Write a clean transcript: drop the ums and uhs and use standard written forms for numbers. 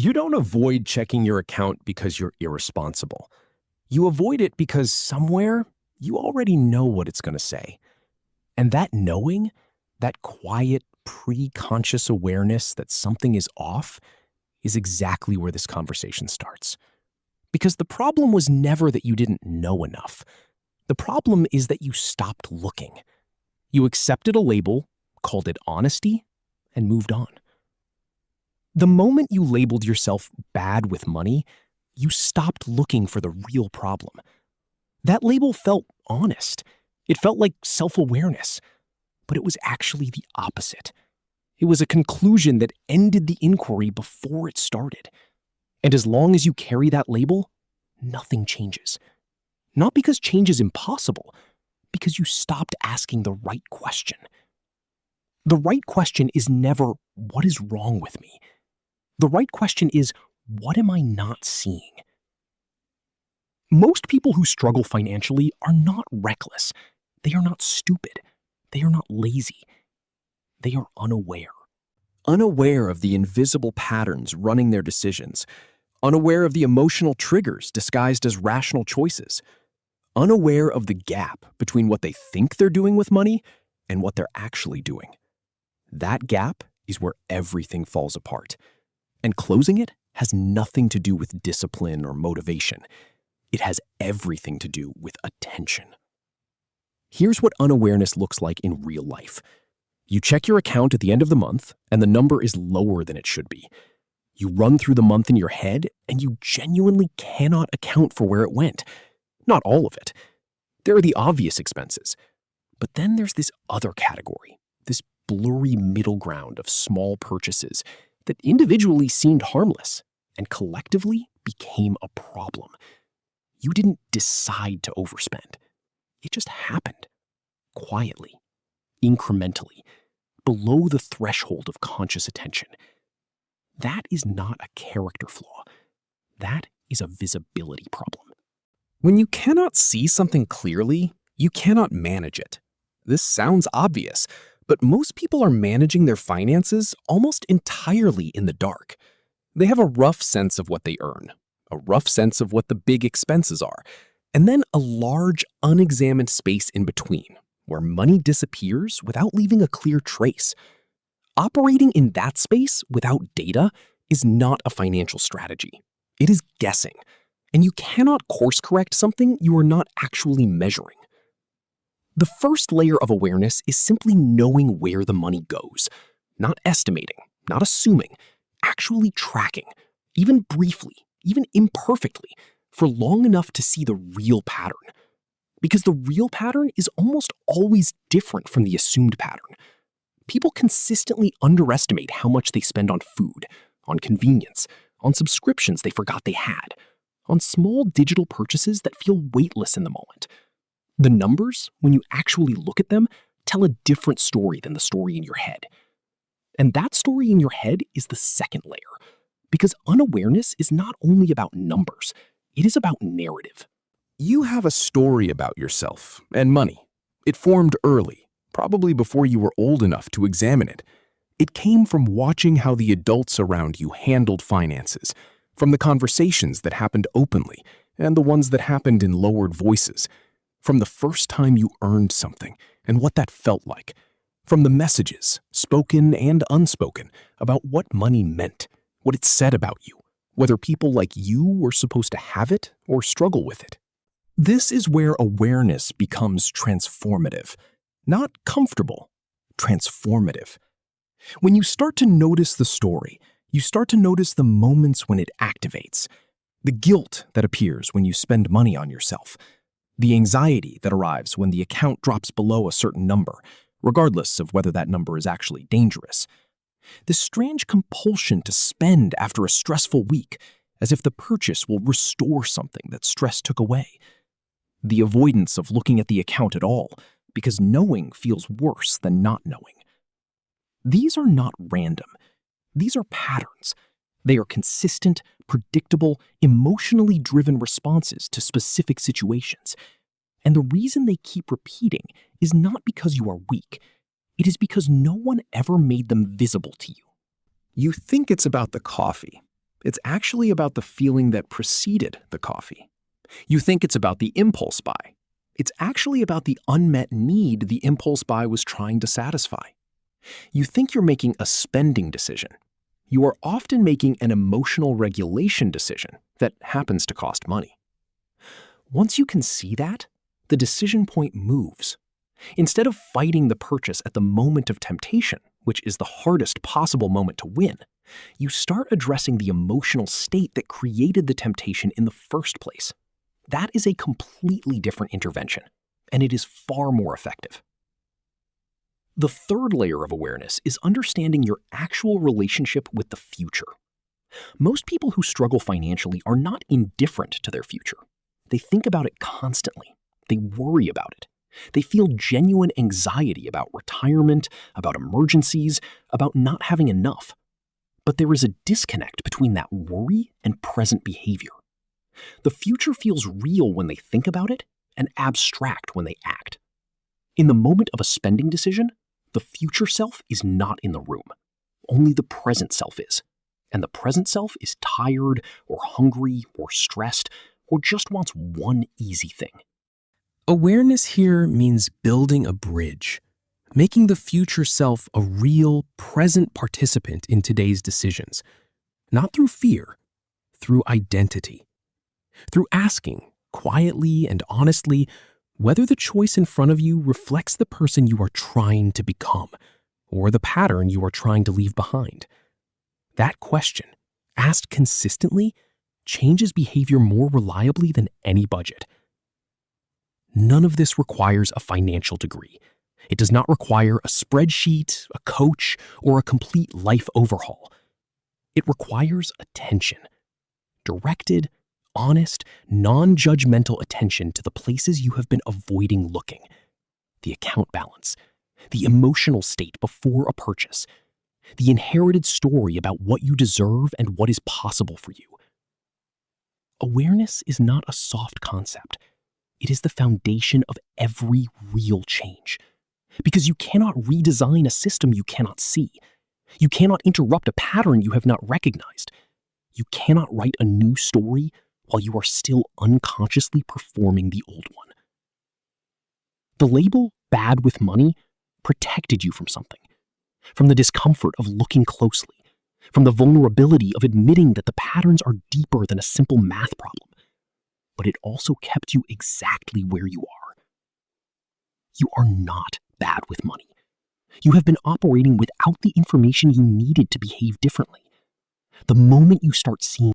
You don't avoid checking your account because you're irresponsible. You avoid it because somewhere you already know what it's going to say. And that knowing, that quiet, pre-conscious awareness that something is off, is exactly where this conversation starts. Because the problem was never that you didn't know enough. The problem is that you stopped looking. You accepted a label, called it honesty, and moved on. The moment you labeled yourself bad with money, you stopped looking for the real problem. That label felt honest. It felt like self-awareness. But it was actually the opposite. It was a conclusion that ended the inquiry before it started. And as long as you carry that label, nothing changes. Not because change is impossible, because you stopped asking the right question. The right question is never, what is wrong with me? The right question is, what am I not seeing? Most people who struggle financially are not reckless. They are not stupid. They are not lazy. They are unaware. Unaware of the invisible patterns running their decisions. Unaware of the emotional triggers disguised as rational choices. Unaware of the gap between what they think they're doing with money and what they're actually doing. That gap is where everything falls apart. And closing it has nothing to do with discipline or motivation. It has everything to do with attention. Here's what unawareness looks like in real life. You check your account at the end of the month, and the number is lower than it should be. You run through the month in your head, and you genuinely cannot account for where it went. Not all of it. There are the obvious expenses. But then there's this other category, this blurry middle ground of small purchases that individually seemed harmless and collectively became a problem. You didn't decide to overspend. It just happened, quietly, incrementally, below the threshold of conscious attention. That is not a character flaw. That is a visibility problem. When you cannot see something clearly, you cannot manage it. This sounds obvious, but most people are managing their finances almost entirely in the dark. They have a rough sense of what they earn, a rough sense of what the big expenses are, and then a large, unexamined space in between, where money disappears without leaving a clear trace. Operating in that space without data is not a financial strategy. It is guessing, and you cannot course-correct something you are not actually measuring. The first layer of awareness is simply knowing where the money goes, not estimating, not assuming, actually tracking, even briefly, even imperfectly, for long enough to see the real pattern. Because the real pattern is almost always different from the assumed pattern. People consistently underestimate how much they spend on food, on convenience, on subscriptions they forgot they had, on small digital purchases that feel weightless in the moment. The numbers, when you actually look at them, tell a different story than the story in your head. And that story in your head is the second layer, because unawareness is not only about numbers, it is about narrative. You have a story about yourself and money. It formed early, probably before you were old enough to examine it. It came from watching how the adults around you handled finances, from the conversations that happened openly and the ones that happened in lowered voices, from the first time you earned something and what that felt like, from the messages, spoken and unspoken, about what money meant, what it said about you, whether people like you were supposed to have it or struggle with it. This is where awareness becomes transformative, not comfortable, transformative. When you start to notice the story, you start to notice the moments when it activates, the guilt that appears when you spend money on yourself, the anxiety that arrives when the account drops below a certain number, regardless of whether that number is actually dangerous. The strange compulsion to spend after a stressful week, as if the purchase will restore something that stress took away. The avoidance of looking at the account at all, because knowing feels worse than not knowing. These are not random. These are patterns. They are consistent, predictable, emotionally driven responses to specific situations. And the reason they keep repeating is not because you are weak. It is because no one ever made them visible to you. You think it's about the coffee. It's actually about the feeling that preceded the coffee. You think it's about the impulse buy. It's actually about the unmet need the impulse buy was trying to satisfy. You think you're making a spending decision. You are often making an emotional regulation decision that happens to cost money. Once you can see that, the decision point moves. Instead of fighting the purchase at the moment of temptation, which is the hardest possible moment to win, you start addressing the emotional state that created the temptation in the first place. That is a completely different intervention, and it is far more effective. The third layer of awareness is understanding your actual relationship with the future. Most people who struggle financially are not indifferent to their future. They think about it constantly. They worry about it. They feel genuine anxiety about retirement, about emergencies, about not having enough. But there is a disconnect between that worry and present behavior. The future feels real when they think about it and abstract when they act. In the moment of a spending decision, the future self is not in the room. Only the present self is. And the present self is tired or hungry or stressed or just wants one easy thing. Awareness here means building a bridge, making the future self a real, present participant in today's decisions, not through fear, through identity, through asking, quietly and honestly, whether the choice in front of you reflects the person you are trying to become or the pattern you are trying to leave behind. That question, asked consistently, changes behavior more reliably than any budget. None of this requires a financial degree. It does not require a spreadsheet, a coach, or a complete life overhaul. It requires attention. Directed, honest, non-judgmental attention to the places you have been avoiding looking. The account balance, the emotional state before a purchase, the inherited story about what you deserve and what is possible for you. Awareness is not a soft concept. It is the foundation of every real change. Because you cannot redesign a system you cannot see. You cannot interrupt a pattern you have not recognized. You cannot write a new story while you are still unconsciously performing the old one. The label "bad with money" protected you from something. From the discomfort of looking closely. From the vulnerability of admitting that the patterns are deeper than a simple math problem. But it also kept you exactly where you are. You are not bad with money. You have been operating without the information you needed to behave differently. The moment you start seeing